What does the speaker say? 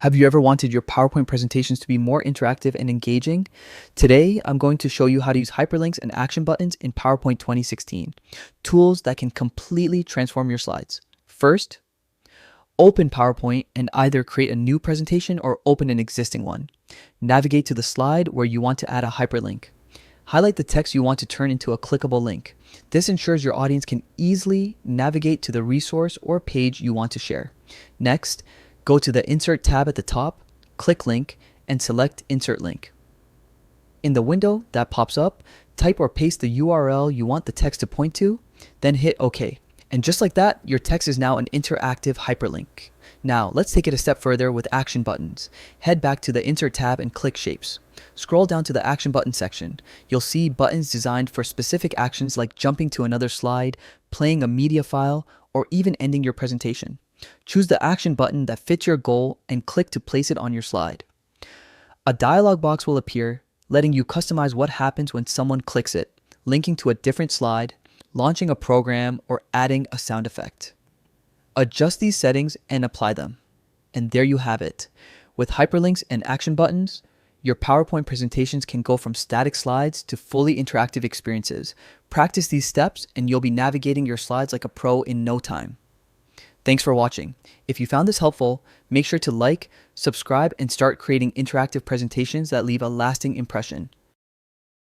Have you ever wanted your PowerPoint presentations to be more interactive and engaging? Today, I'm going to show you how to use hyperlinks and action buttons in PowerPoint 2016, tools that can completely transform your slides. First, open PowerPoint and either create a new presentation or open an existing one. Navigate to the slide where you want to add a hyperlink. Highlight the text you want to turn into a clickable link. This ensures your audience can easily navigate to the resource or page you want to share. Next, go to the Insert tab at the top, click Link, and select Insert Link. In the window that pops up, type or paste the URL you want the text to point to, then hit OK. And just like that, your text is now an interactive hyperlink. Now, let's take it a step further with action buttons. Head back to the Insert tab and click Shapes. Scroll down to the Action Button section. You'll see buttons designed for specific actions like jumping to another slide, playing a media file, or even ending your presentation. Choose the action button that fits your goal and click to place it on your slide. A dialog box will appear, letting you customize what happens when someone clicks it, linking to a different slide, launching a program, or adding a sound effect. Adjust these settings and apply them. And there you have it. With hyperlinks and action buttons, your PowerPoint presentations can go from static slides to fully interactive experiences. Practice these steps and you'll be navigating your slides like a pro in no time. Thanks for watching. If you found this helpful, make sure to like, subscribe, and start creating interactive presentations that leave a lasting impression.